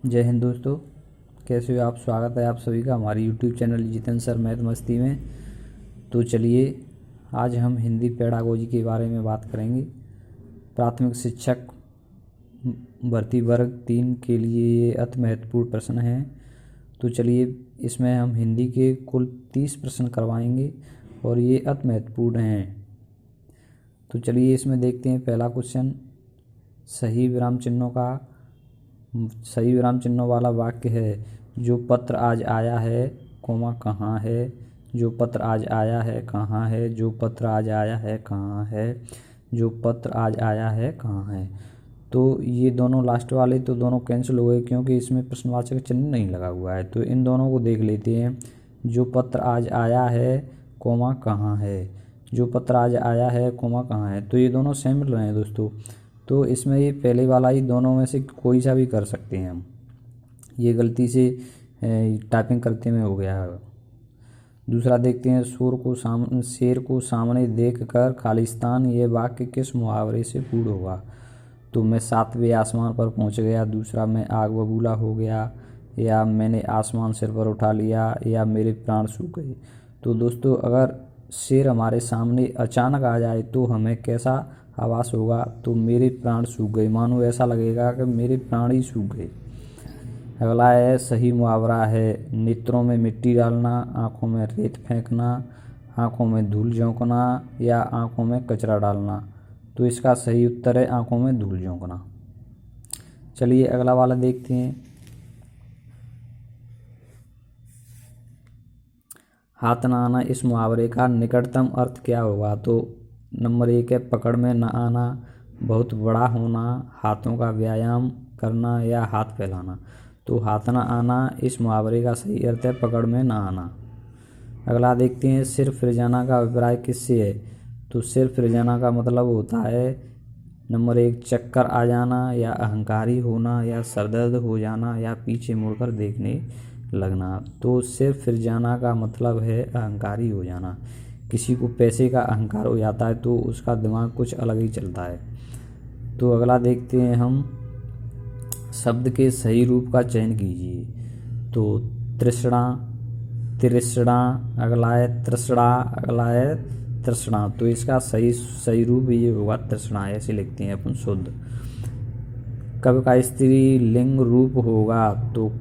जय हिंद दोस्तों, कैसे हो आप। स्वागत है आप सभी का हमारे YouTube channel Jitendra sir math मस्ती में। तो चलिए आज हम हिंदी पेडागोजी के बारे में बात करेंगे। प्राथमिक शिक्षक भर्ती वर्ग 3 के लिए ये अति महत्वपूर्ण प्रश्न है। तो चलिए इसमें हम हिंदी के कुल 30 प्रश्न करवाएंगे और ये अति महत्वपूर्ण हैं। तो चलिए इसमें देखते हैं पहला क्वेश्चन। सही विराम चिन्हों वाला वाक्य है। जो पत्र आज आया है, कौमा कहाँ है। जो पत्र आज आया है कहाँ है। जो पत्र आज आया है कहाँ है। जो पत्र आज आया है कहाँ है। तो ये दोनों लास्ट वाले तो दोनों कैंसिल हो गए क्योंकि इसमें प्रश्नवाचक चिन्ह नहीं लगा हुआ है। तो इन दोनों को देख लेते हैं। जो पत्र आज आया है, कौमा कहाँ है। जो पत्र आज आया है, कौमा कहाँ है। तो ये दोनों सेम रहे हैं दोस्तों। तो इसमें ये पहले वाला ही दोनों में से कोई सा भी कर सकते हैं हम। ये गलती से टाइपिंग करते में हो गया है। दूसरा देखते हैं। शेर को सामने देखकर खालिस्तान ये वाक्य किस मुहावरे से पूर्ण होगा। तो मैं 7वें आसमान पर पहुंच गया। दूसरा मैं आग बबूला हो गया, या मैंने आसमान सिर पर उठा लिया, या मेरे प्राण सूख गए। तो दोस्तों अगर शेर हमारे सामने अचानक आ जाए तो हमें कैसा आवाज़ होगा। तो मेरे प्राण सूख गए, मानो ऐसा लगेगा कि मेरे प्राण ही सूख गए। अगला है सही मुहावरा है। नेत्रों में मिट्टी डालना, आँखों में रेत फेंकना, आँखों में धूल झोंकना, या आँखों में कचरा डालना। तो इसका सही उत्तर है आँखों में धूल झोंकना। चलिए अगला वाला देखते हैं। हाथ न आना, इस मुहावरे का निकटतम अर्थ क्या होगा। तो नंबर 1 है पकड़ में न आना, बहुत बड़ा होना, हाथों का व्यायाम करना, या हाथ फैलाना। तो हाथ न आना इस मुहावरे का सही अर्थ है पकड़ में न आना। अगला देखते हैं। सिर फिर जाना का अभिप्राय किससे है। तो सिर फिर जाना का मतलब होता है नंबर 1 चक्कर आ जाना, या अहंकारी होना, या सरदर्द हो जाना, या पीछे मुड़कर देखने लगना। तो सिर फिर जाना का मतलब है अहंकारी हो जाना। किसी को पैसे का अहंकार हो जाता है तो उसका दिमाग कुछ अलग ही चलता है। तो अगला देखते हैं हम। शब्द के सही रूप का चयन कीजिए। तो तृष्णा, तृष्णा, अगला है तृष्णा, अगला है तृष्णा। तो इसका सही रूप ये होगा तृष्णा, ऐसे लिखते हैं अपन शुद्ध। कब का स्त्री लिंग रूप होगा। तो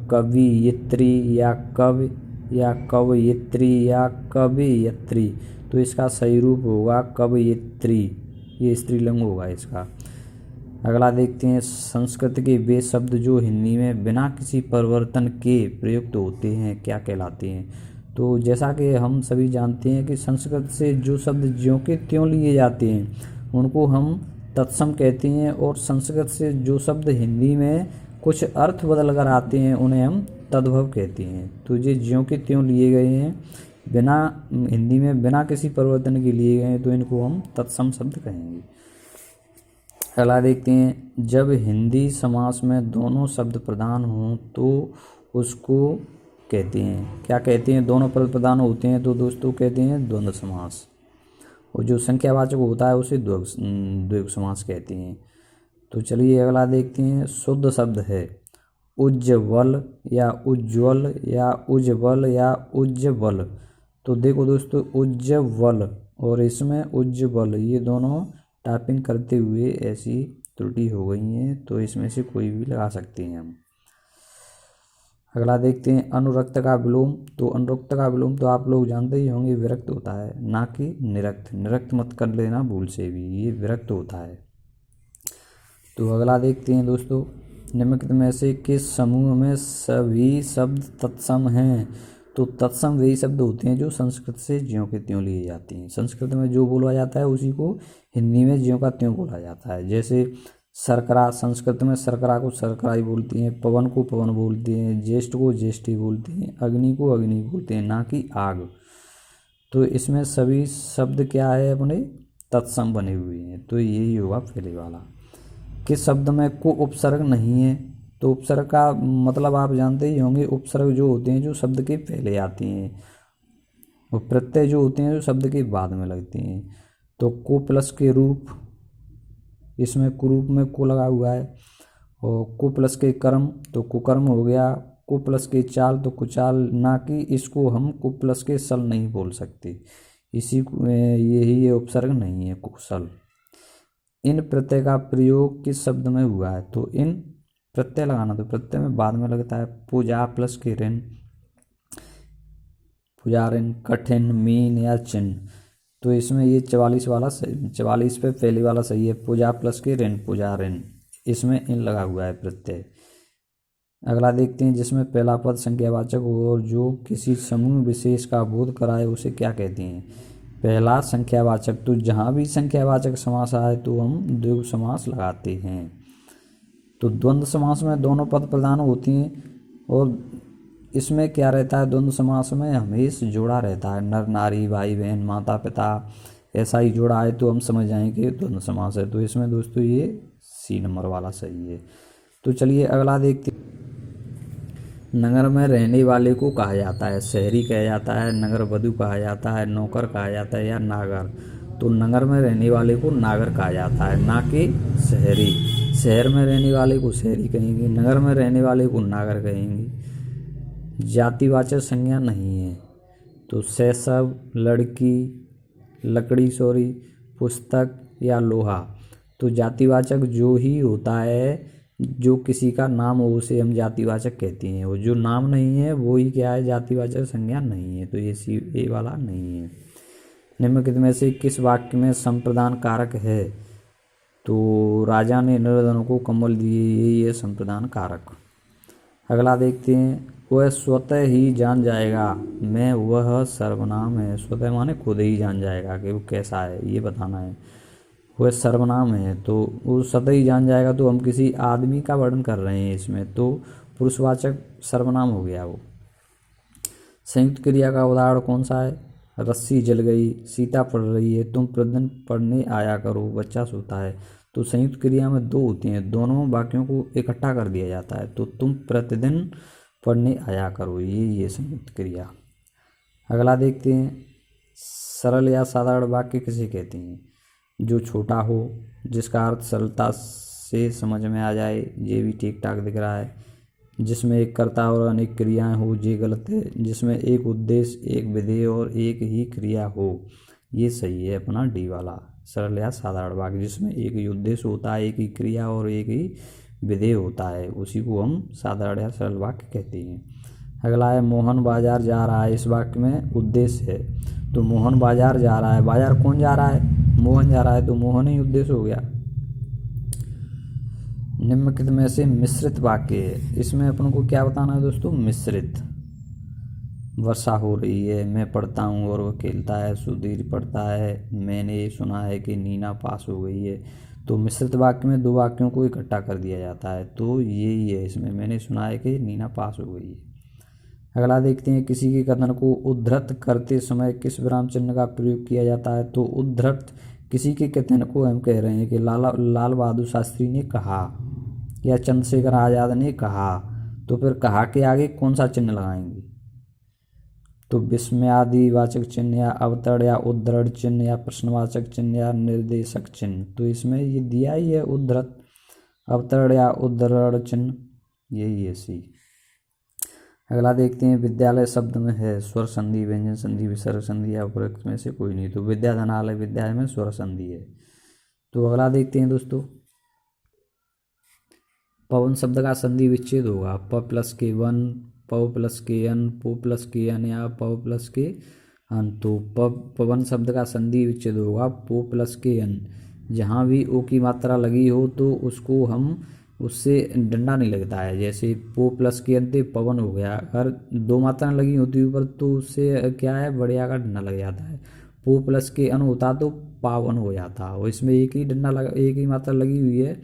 कवियत्री, या कवयित्री, या कवियत्री। तो इसका सही रूप होगा कवयित्री, ये स्त्रीलिंग होगा इसका। अगला देखते हैं। संस्कृत के वे शब्द जो हिंदी में बिना किसी परिवर्तन के प्रयुक्त होते हैं क्या कहलाते हैं। तो जैसा कि हम सभी जानते हैं कि संस्कृत से जो शब्द ज्यों के त्यों लिए जाते हैं उनको हम तत्सम कहते हैं, और संस्कृत से जो शब्द हिंदी में कुछ अर्थ बदल कर आते हैं उन्हें हम तद्भव कहते हैं। तो ये ज्यों के त्यों लिए गए हैं, बिना हिंदी में बिना किसी परिवर्तन के लिए गए हैं, तो इनको हम तत्सम शब्द कहेंगे। अगला देखते हैं। जब हिंदी समास में दोनों शब्द प्रधान हों तो उसको कहते हैं क्या कहते हैं। दोनों पद प्रधान होते हैं तो दोस्तों कहते हैं द्वंद्व समास, और जो संख्यावाचक होता है उसे द्वैध समास कहते हैं। तो चलिए अगला देखते हैं। शुद्ध शब्द है उज्ज्वल, या उज्ज्वल, या उज्ज्वल, या उज्ज्वल। तो देखो दोस्तों उज्ज्वल और इसमें उज्ज्वल, ये दोनों टाइपिंग करते हुए ऐसी त्रुटि हो गई हैं, तो इसमें से कोई भी लगा सकते हैं हम। अगला देखते हैं। अनुरक्त का विलोम। तो अनुरक्त का विलोम तो आप लोग जानते ही होंगे विरक्त होता है, ना कि निरक्त। निरक्त मत कर लेना भूल से भी, ये विरक्त होता है। तो अगला देखते हैं दोस्तों। निम्नलिखित में से किस समूह में सभी शब्द तत्सम हैं। तो तत्सम वही शब्द होते हैं जो संस्कृत से ज्यों के त्यों लिए जाते हैं। संस्कृत में जो बोला जाता है उसी को हिंदी में ज्यों का त्यों बोला जाता है। जैसे शर्करा, संस्कृत में शर्करा को शर्करा ही बोलती हैं, पवन को पवन बोलते हैं, ज्येष्ठ को ज्येष्ठी बोलते हैं, अग्नि को अग्नि बोलते हैं, ना कि आग। तो इसमें सभी शब्द क्या है अपने तत्सम बने हुए हैं। तो यही होगा पहले वाला। किस शब्द में को उपसर्ग नहीं है। तो उपसर्ग का मतलब आप जानते ही होंगे। उपसर्ग जो होते हैं जो शब्द के पहले आते हैं, और प्रत्यय जो होते हैं जो शब्द के बाद में लगते हैं। तो को प्लस के रूप, इसमें कुरूप में को लगा हुआ है, और कु प्लस के कर्म तो कुकर्म हो गया, कु प्लस के चाल तो कुचाल, ना कि इसको हम कु प्लस के सल नहीं बोल सकते, यही ये उपसर्ग नहीं है कुशल। इन प्रत्यय का प्रयोग किस शब्द में हुआ है, तो इन प्रत्यय लगाना, तो प्रत्यय में बाद में लगता है। पूजा प्लस के ऋण, पूजा ऋण, कठिन, मीन या चिन्ह, तो इसमें ये 44 वाला 44 पे पहले वाला सही है। पूजा प्लस के ऋण, पूजा ऋण, इसमें इन लगा हुआ है प्रत्यय। अगला देखते हैं, जिसमें पहला पद संख्यावाचक हो और जो किसी समूह विशेष का बोध कराए उसे क्या कहते हैं। पहला संख्यावाचक, तो जहाँ भी संख्यावाचक समास आए तो हम द्विगु समास लगाते हैं। तो द्वंद्व समास में दोनों पद प्रधान होती हैं, और इसमें क्या रहता है, द्वंद्व समास में हमेशा जोड़ा रहता है, नर नारी, भाई बहन, माता पिता, ऐसा ही जोड़ा है तो हम समझ जाएंगे कि द्वंद्व समास है। तो इसमें दोस्तों ये सी नंबर वाला सही है। तो चलिए अगला देखते। नगर में रहने वाले को कहा जाता है शहरी कहा जाता है, नगर वधु कहा जाता है, नौकर कहा जाता है या नागर। तो नगर में रहने वाले को नागर कहा जाता है, ना कि शहरी। शहर में रहने वाले को शहरी कहेंगे, नगर में रहने वाले को नागर कहेंगे। जातिवाचक संज्ञा नहीं है, तो शैशव, लड़की, लकड़ी, पुस्तक या लोहा। तो जातिवाचक जो ही होता है, जो किसी का नाम हो उसे हम जातिवाचक कहते हैं, और जो नाम नहीं है वो ही क्या है, जातिवाचक संज्ञा नहीं है। तो ये सी ए वाला नहीं है। निम्नलिखित में से किस वाक्य में संप्रदान कारक है, तो राजा ने निर्धनों को कंबल दिए, ये संप्रदान कारक। अगला देखते हैं, वह स्वतः ही जान जाएगा मैं वह सर्वनाम है। स्वतः माने खुद ही जान जाएगा कि वो कैसा है, ये बताना है। वह सर्वनाम है, तो वो स्वतः ही जान जाएगा, तो हम किसी आदमी का वर्णन कर रहे हैं इसमें, तो पुरुषवाचक सर्वनाम हो गया वो। संयुक्त क्रिया का उदाहरण कौन सा है, रस्सी जल गई, सीता पढ़ रही है, तुम प्रतिदिन पढ़ने आया करो, बच्चा सोता है। तो संयुक्त क्रिया में दो होती हैं, दोनों वाक्यों को इकट्ठा कर दिया जाता है, तो तुम प्रतिदिन पढ़ने आया करो, ये संयुक्त क्रिया। अगला देखते हैं, सरल या साधारण वाक्य किसे कहते हैं, जो छोटा हो, जिसका अर्थ सरलता से समझ में आ जाए, ये भी ठीक ठाक दिख रहा है। जिसमें एक कर्ता और अनेक क्रियाएं हो, ये गलत है। जिसमें एक उद्देश्य, एक विधेय और एक ही क्रिया हो, ये सही है अपना डी वाला, सरल या साधारण वाक्य। जिसमें एक ही उद्देश्य होता है, एक ही क्रिया और एक ही विधेय होता है, उसी को हम साधारण या सरल वाक्य कहते हैं। अगला है, मोहन बाजार जा रहा है। इस वाक्य में उद्देश्य है, तो मोहन बाजार जा रहा है, बाजार कौन जा रहा है, मोहन जा रहा है, तो मोहन ही उद्देश्य हो गया। निम्नलिखित में से मिश्रित वाक्य है, इसमें अपन को क्या बताना है दोस्तों, मिश्रित। वर्षा हो रही है, मैं पढ़ता हूँ और वह खेलता है, सुधीर पढ़ता है, मैंने सुना है कि नीना पास हो गई है। तो मिश्रित वाक्य में दो वाक्यों को इकट्ठा कर दिया जाता है, तो यही है इसमें, मैंने सुना है कि नीना पास हो गई है। अगला देखते हैं, किसी के कथन को उद्धृत करते समय किस विराम चिन्ह का प्रयोग किया जाता है। तो उद्धृत, किसी के कथन को हम कह रहे हैं कि लाल बहादुर शास्त्री ने कहा या चंद्रशेखर आज़ाद ने कहा, तो फिर कहा के आगे कौन सा चिन्ह लगाएंगे, तो विस्मयादिवाचक चिन्ह या अवतरण या उद्धरण चिन्ह या प्रश्नवाचक चिन्ह या निर्देशक चिन्ह। तो इसमें ये दिया ही है, उद्धृत, अवतरण या उद्धरण चिन्ह, यही है सी। अगला देखते हैं, विद्यालय शब्द में है स्वर संधि, व्यंजन संधि, विसर्ग संधि या उपरोक्त में से कोई नहीं। तो विद्याधनालय, विद्यालय में स्वर संधि है। तो अगला देखते हैं दोस्तों, पवन शब्द का संधि विच्छेद होगा प प्लस के वन, पव प्लस के अन, पो प्लस के अन या पव प्लस के अन। तो पवन शब्द का संधि विच्छेद होगा पो प्लस के अन। जहाँ भी ओ की मात्रा लगी हो तो उसको हम, उससे डंडा नहीं लगता है। जैसे पो प्लस के अंत पवन हो गया, अगर दो मात्राएं लगी होती ऊपर तो उससे क्या है, बढ़िया का डंडा लग जाता है। पो प्लस के अन होता तो पावन हो जाता, और इसमें एक ही डंडा लगा, एक ही मात्रा लगी हुई है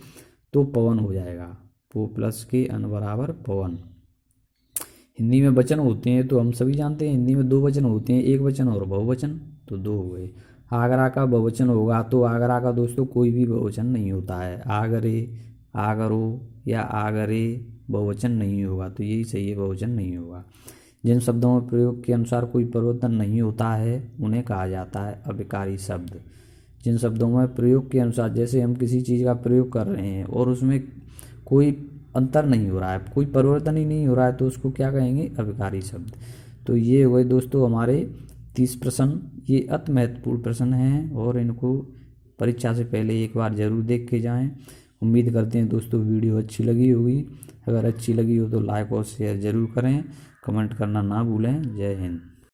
तो पवन हो जाएगा। पो प्लस के अन बराबर पवन। हिंदी में वचन होते हैं तो हम सभी जानते हैं, हिंदी में दो वचन होते हैं, एक वचन और बहुवचन, तो दो हो गए। आगरा का बहुवचन होगा, तो आगरा का दोस्तों कोई भी बहुवचन नहीं होता है, आगरे, आगरो या आगरे बहुवचन नहीं होगा, तो यही सही है, बहुवचन नहीं होगा। जिन शब्दों में प्रयोग के अनुसार कोई परिवर्तन नहीं होता है उन्हें कहा जाता है अविकारी शब्द। जिन शब्दों में प्रयोग के अनुसार, जैसे हम किसी चीज़ का प्रयोग कर रहे हैं और उसमें कोई अंतर नहीं हो रहा है, कोई परिवर्तन ही नहीं हो रहा है, तो उसको क्या कहेंगे, अविकारी शब्द। तो ये हुए दोस्तों हमारे 30 प्रश्न। ये अति महत्वपूर्ण प्रश्न हैं और इनको परीक्षा से पहले एक बार ज़रूर देख के जाएं। उम्मीद करते हैं दोस्तों वीडियो अच्छी लगी होगी। अगर अच्छी लगी हो तो लाइक और शेयर ज़रूर करें, कमेंट करना ना भूलें। जय हिंद।